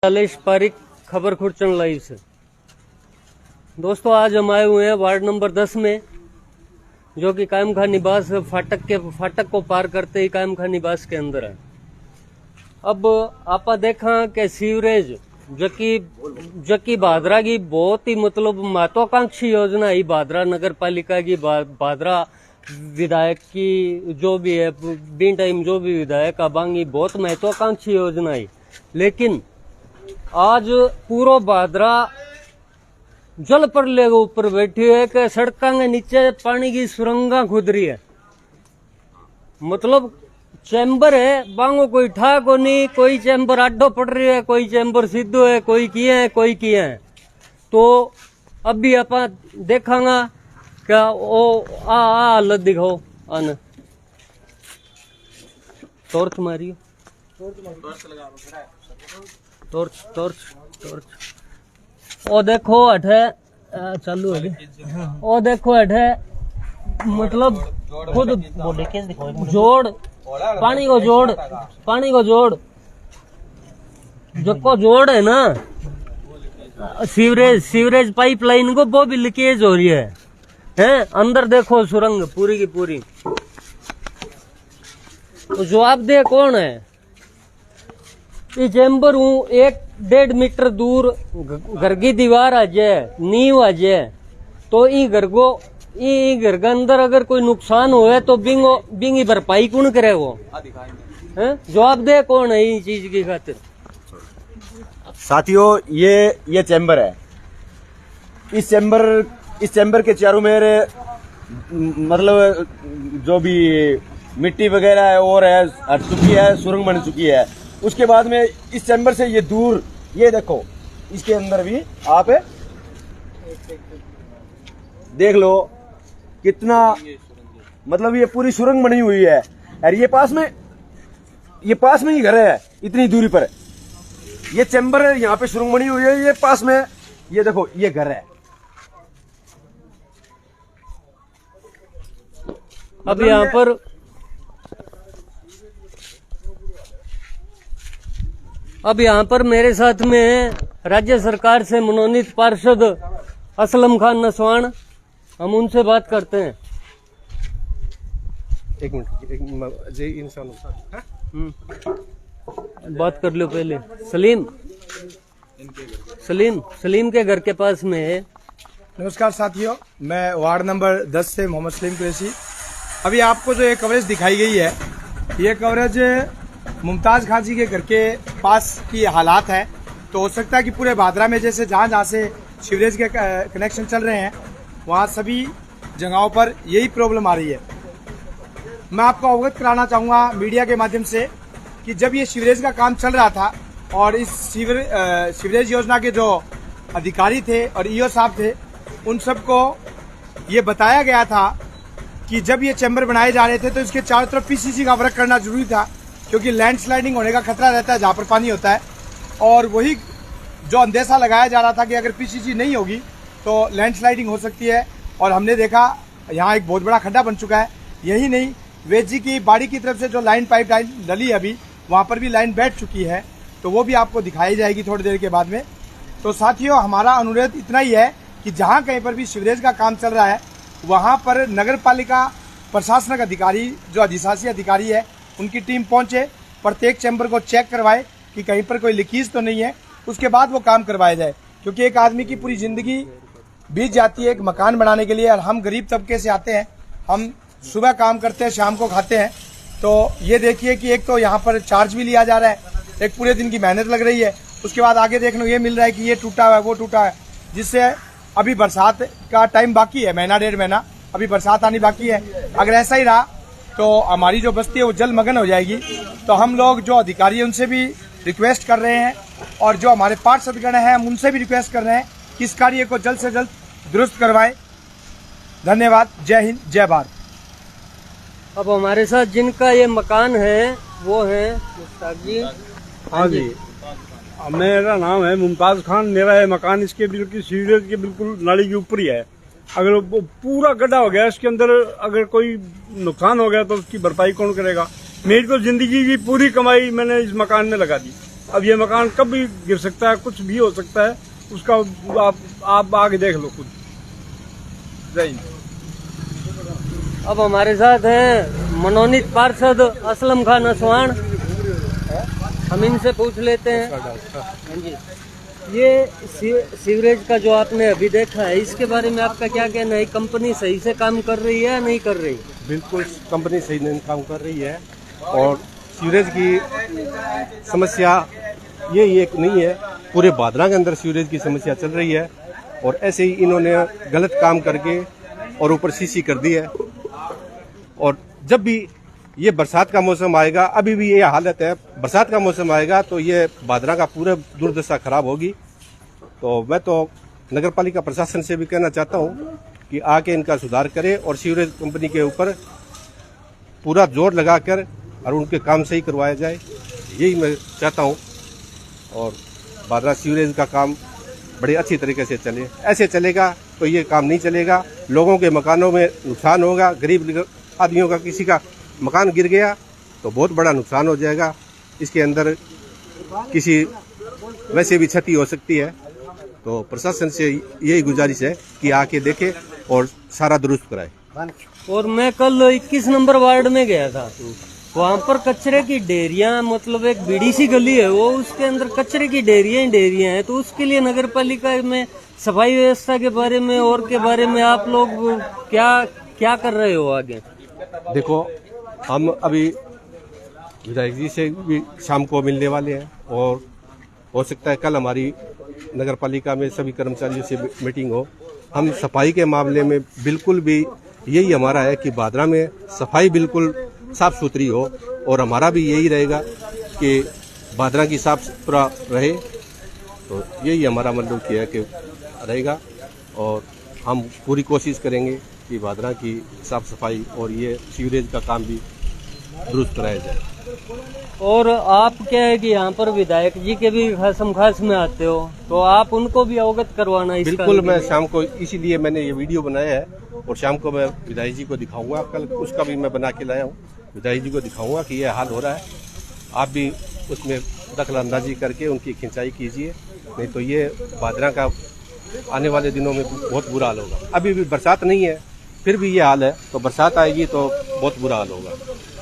पारिक खबर खुर्चन लाइव से। दोस्तों, आज हम आए हुए हैं वार्ड नंबर 10 में, जो कि कायम खान निवास फाटक को पार करते ही कायम खान निवास के अंदर है। अब आप देखा कि सीवरेज जो कि भादरा की बहुत ही मतलब महत्वाकांक्षी योजना है, भादरा नगर पालिका की, भादरा विधायक की जो भी है बीन टाइम जो भी विधायक आबांगी बहुत महत्वाकांक्षी योजना है। लेकिन आज पूरा भादरा जल पर ले ऊपर बैठी है कि सड़कों के नीचे पानी की सुरंगा खुद रही है। मतलब चैम्बर है बांगो कोई ठा को नहीं, कोई चैम्बर आडो पड़ रही है, कोई चैम्बर सीधो है, कोई किए है कोई किए है। तो अभी आप देखांगा क्या ओ आ हालत दिखाओ आना। टॉर्च मारियो, टॉर्च ओ देखो अठे चालू है। ओ देखो अठे मतलब खुद जोड़ पानी को जोड़ जो जोड़ है ना, सीवरेज पाइपलाइन को वो भी लीकेज हो रही है। अंदर देखो सुरंग पूरी की पूरी। तो जवाबदेह कौन है? ये चैम्बर हूँ 1-1.5 मीटर दूर घर की दीवार आ जाए, नींव आ जाए, तो ई घर के अंदर अगर कोई नुकसान हुए तो बिंगी भरपाई कौन करे? वो जवाबदेह कौन है इन चीज की खातिर? साथियों, ये चैम्बर है। इस चैम्बर के चारों मेरे मतलब जो भी मिट्टी वगैरह है और है हट चुकी है, सुरंग बन चुकी है। उसके बाद में इस चैम्बर से ये दूर, ये देखो इसके अंदर भी आप देख लो कितना मतलब ये पूरी सुरंग बनी हुई है। और ये पास में ही घर है, इतनी दूरी पर ये चैम्बर है, यहाँ पे सुरंग बनी हुई है, ये पास में ये देखो ये घर है। अब यहाँ पर मेरे साथ में राज्य सरकार से मनोनीत पार्षद असलम खान नसवान, हम उनसे बात करते हैं। एक मिनट जी, इंसान बात कर लो पहले। सलीम के घर के पास में है। नमस्कार साथियों, मैं वार्ड नंबर 10 से मोहम्मद सलीम कुरैशी। अभी आपको जो ये कवरेज दिखाई गई है, ये कवरेज मुमताज खान जी के घर के पास की हालात है। तो हो सकता है कि पूरे भादरा में जैसे जहाँ से सीवरेज के कनेक्शन चल रहे हैं, वहाँ सभी जगहों पर यही प्रॉब्लम आ रही है। मैं आपको अवगत कराना चाहूँगा मीडिया के माध्यम से कि जब ये सीवरेज का काम चल रहा था और इस सीवरेज योजना के जो अधिकारी थे और ईओ साहब थे, उन सबको ये बताया गया था कि जब ये चैम्बर बनाए जा रहे थे तो इसके चारों तरफ पीसीसी का वर्क करना जरूरी था, क्योंकि लैंडस्लाइडिंग होने का खतरा रहता है जहाँ पर पानी होता है। और वही जो अंदेशा लगाया जा रहा था कि अगर पीसीसी नहीं होगी तो लैंडस्लाइडिंग हो सकती है। और हमने देखा यहाँ एक बहुत बड़ा खड्डा बन चुका है। यही नहीं, वेद जी की बाड़ी की तरफ से जो पाइप लाइन डली है अभी, वहाँ पर भी लाइन बैठ चुकी है, तो वो भी आपको दिखाई जाएगी थोड़ी देर के बाद में। तो साथियों, हमारा अनुरोध इतना ही है कि जहाँ कहीं पर भी सीवरेज का काम चल रहा है, वहाँ पर नगर पालिका प्रशासनिक अधिकारी जो अधिशासी अधिकारी है, उनकी टीम पहुँचे, प्रत्येक चैम्बर को चेक करवाए कि कहीं पर कोई लीकेज तो नहीं है, उसके बाद वो काम करवाया जाए। क्योंकि एक आदमी की पूरी जिंदगी बीत जाती है एक मकान बनाने के लिए, और हम गरीब तबके से आते हैं, हम सुबह काम करते हैं, शाम को खाते हैं। तो ये देखिए कि एक तो यहाँ पर चार्ज भी लिया जा रहा है, एक पूरे दिन की मेहनत लग रही है। उसके बाद आगे देखने को ये मिल रहा है कि ये टूटा हुआ है, वो टूटा है, जिससे अभी बरसात का टाइम बाकी है, महीना 1.5 महीना अभी बरसात आनी बाकी है। अगर ऐसा ही रहा तो हमारी जो बस्ती है वो जलमग्न हो जाएगी। तो हम लोग जो अधिकारी हैं उनसे भी रिक्वेस्ट कर रहे हैं, और जो हमारे पार्षदगण हैं हम उनसे भी रिक्वेस्ट कर रहे हैं कि इस कार्य को जल्द से जल्द दुरुस्त करवाएं। धन्यवाद। जय हिंद, जय भारत। अब हमारे साथ जिनका ये मकान है वो है मुश्ताक जी। हाँ जी, मेरा नाम है मुमताज खान। मेरा ये मकान इसके बिल्कुल सीवरेज के बिल्कुल नाली के ऊपर ही है। अगर वो पूरा गड्ढा हो गया, इसके अंदर अगर कोई नुकसान हो गया तो उसकी भरपाई कौन करेगा? मेरी तो जिंदगी की पूरी कमाई मैंने इस मकान में लगा दी। अब ये मकान कब भी गिर सकता है, कुछ भी हो सकता है, उसका आप आगे देख लो खुद। जय हिंद। अब हमारे साथ हैं मनोनीत पार्षद असलम खान असवान, हम इनसे पूछ लेते हैं। हाँ जी, ये सीवरेज का जो आपने अभी देखा है, इसके बारे में आपका क्या कहना है? कंपनी सही से काम कर रही है या नहीं कर रही? बिल्कुल कंपनी सही नहीं काम कर रही है, और सीवरेज की समस्या ये एक नहीं है, पूरे बादरा के अंदर सीवरेज की समस्या चल रही है। और ऐसे ही इन्होंने गलत काम करके और ऊपर सीसी कर दी है। और जब भी ये बरसात का मौसम आएगा, अभी भी ये हालत है, बरसात का मौसम आएगा तो ये बादरा का पूरा दुर्दशा खराब होगी। तो मैं तो नगर पालिका प्रशासन से भी कहना चाहता हूँ कि आके इनका सुधार करे और सीवरेज कंपनी के ऊपर पूरा जोर लगाकर और उनके काम सही करवाया जाए, यही मैं चाहता हूँ। और बादरा सीवरेज का काम बड़े अच्छी तरीके से चले, ऐसे चलेगा तो ये काम नहीं चलेगा, लोगों के मकानों में नुकसान होगा, गरीब आदमियों का किसी का मकान गिर गया तो बहुत बड़ा नुकसान हो जाएगा, इसके अंदर किसी वैसे भी क्षति हो सकती है। तो प्रशासन से यही गुजारिश है कि आके देखे और सारा दुरुस्त कराए। और मैं कल 21 नंबर वार्ड में गया था, वहाँ पर कचरे की ढेरियाँ, मतलब एक बीड़ी सी गली है वो, उसके अंदर कचरे की ढेरियाँ हैं। तो उसके लिए नगर पालिका में सफाई व्यवस्था के बारे में और के बारे में आप लोग क्या कर रहे हो आगे? देखो, हम अभी विधायक जी से भी शाम को मिलने वाले हैं, और हो सकता है कल हमारी नगर पालिका में सभी कर्मचारियों से मीटिंग हो। हम सफाई के मामले में बिल्कुल भी यही हमारा है कि बादरा में सफाई बिल्कुल साफ सुथरी हो, और हमारा भी यही रहेगा कि बादरा की साफ सुथरा रहे। तो यही हमारा मतलब किया है कि रहेगा, और हम पूरी कोशिश करेंगे कि बादरा की साफ सफाई और ये सीवरेज का काम भी दुरुस्त कराया जाए। और आप क्या है कि यहाँ पर विधायक जी के भी खासम खास में आते हो, तो आप उनको भी अवगत करवाना इसका। बिल्कुल, मैं शाम को, इसीलिए मैंने ये वीडियो बनाया है, और शाम को मैं विधायक जी को दिखाऊंगा, कल उसका भी मैं बना के लाया हूँ, विधायक जी को दिखाऊंगा कि ये हाल हो रहा है। आप भी उसमें दखल अंदाजी करके उनकी खिंचाई कीजिए, नहीं तो ये बादरा का आने वाले दिनों में बहुत बुरा हाल होगा। अभी भी बरसात नहीं है, फिर भी ये हाल है, तो बरसात आएगी तो बहुत बुरा हाल होगा।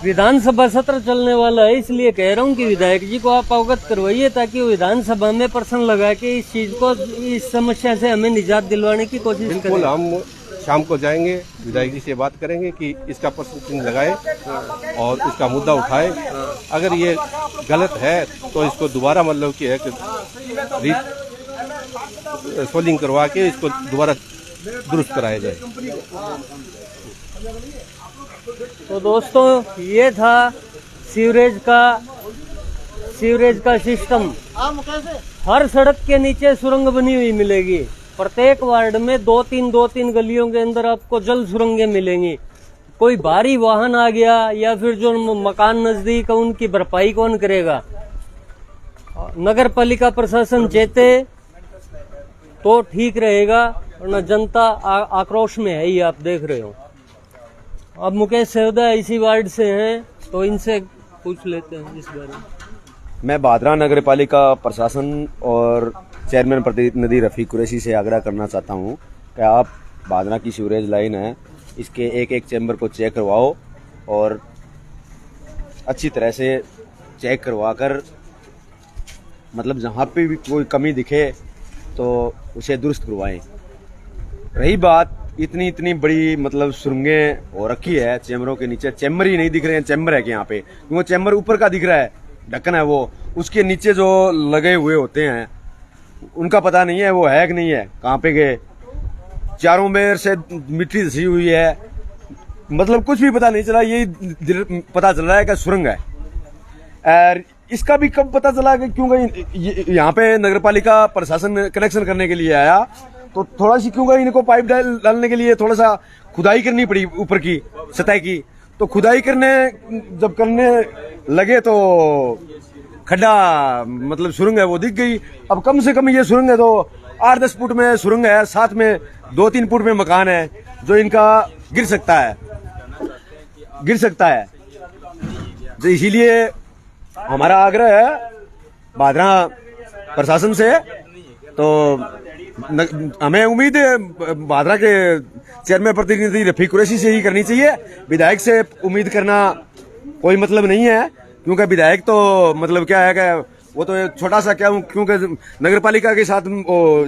विधानसभा सत्र चलने वाला है, इसलिए कह रहा हूँ कि विधायक जी को आप अवगत करवाइए, ताकि वो विधानसभा में प्रश्न लगा के इस चीज को, इस समस्या से हमें निजात दिलवाने की कोशिश करें। बिल्कुल, हम शाम को जाएंगे, विधायक जी से बात करेंगे कि इसका प्रश्न चिन्ह लगाए और इसका मुद्दा उठाए। अगर ये गलत है तो इसको दोबारा मतलब कि है कि सोल्डिंग करवा के इसको दोबारा दुरुस्त कराया जाए। तो दोस्तों, ये था सीवरेज का सिस्टम। हर सड़क के नीचे सुरंग बनी हुई मिलेगी, प्रत्येक वार्ड में दो तीन गलियों के अंदर आपको जल सुरंगें मिलेंगी। कोई भारी वाहन आ गया या फिर जो मकान नजदीक है, उनकी भरपाई कौन करेगा? नगर पालिका प्रशासन चेते तो ठीक रहेगा, वरना जनता आक्रोश में है, ये आप देख रहे हो। अब मुकेश सेवदा इसी वार्ड से हैं, तो इनसे पूछ लेते हैं इस बारे में। मैं बादरा नगर पालिका प्रशासन और चेयरमैन प्रतिनिधि रफीक कुरैशी से आग्रह करना चाहता हूं कि आप बादरा की सीवरेज लाइन है, इसके एक एक चैम्बर को चेक करवाओ और अच्छी तरह से चेक करवाकर मतलब जहां पे भी कोई कमी दिखे तो उसे दुरुस्त करवाएं। रही बात इतनी बड़ी मतलब सुरंगें हो रखी है चैम्बरों के नीचे, चैम्बर ही नहीं दिख रहे हैं, चैम्बर है कि यहाँ पे, क्योंकि चैम्बर ऊपर का दिख रहा है, ढक्कन है वो, उसके नीचे जो लगे हुए होते हैं उनका पता नहीं है वो है कि नहीं है, कहाँ पे गए। चारों मेर से मिट्टी धसी हुई है, मतलब कुछ भी पता नहीं चला, यही पता चल रहा है कि सुरंग है। और इसका भी कब पता चला कि क्योंकि यहाँ पे नगर पालिका प्रशासन कनेक्शन करने के लिए आया तो थोड़ा सी क्योंकि इनको पाइप डालने के लिए थोड़ा सा खुदाई करनी पड़ी ऊपर की सतह की, तो खुदाई जब करने लगे तो खड्डा मतलब सुरंग है वो दिख गई। अब कम से कम ये सुरंग है तो 8-10 फुट में सुरंग है, साथ में 2-3 फुट में मकान है जो इनका गिर सकता है। तो इसीलिए हमारा आग्रह है भादरा प्रशासन से। तो हमें उम्मीद है भादरा के चेयरमैन प्रतिनिधि रफीक कुरैशी से ही करनी चाहिए। विधायक से उम्मीद करना कोई मतलब नहीं है, क्योंकि विधायक तो मतलब क्या है कि वो तो छोटा सा क्या, क्योंकि नगर पालिका के साथ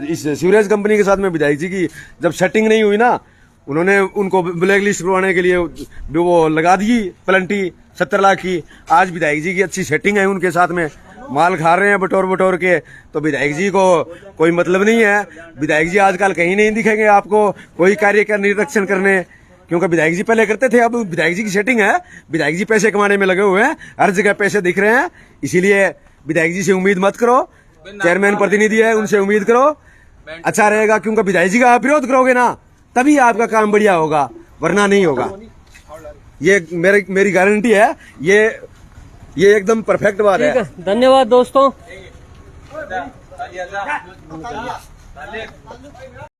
इस सीवरेज कंपनी के साथ में विधायक जी की जब सेटिंग नहीं हुई ना, उन्होंने उनको ब्लैक लिस्ट करवाने के लिए वो लगा दी पेनल्टी 70 लाख की। आज विधायक जी की अच्छी सेटिंग है, उनके साथ में माल खा रहे हैं बटोर के, तो विधायक जी को कोई मतलब नहीं है। विधायक जी आजकल कहीं नहीं दिखेंगे आपको कोई कार्य का निरीक्षण करने, क्योंकि विधायक जी पहले करते थे, अब विधायक जी की सेटिंग है, विधायक जी पैसे कमाने में लगे हुए हैं, हर जगह पैसे दिख रहे हैं। इसीलिए विधायक जी से उम्मीद मत करो, चेयरमैन प्रतिनिधि है उनसे उम्मीद करो, अच्छा रहेगा। क्योंकि विधायक जी का आप विरोध करोगे ना, तभी आपका काम बढ़िया होगा, वरना नहीं होगा। ये मेरी गारंटी है, ये एकदम परफेक्ट बात है। ठीक है, धन्यवाद दोस्तों।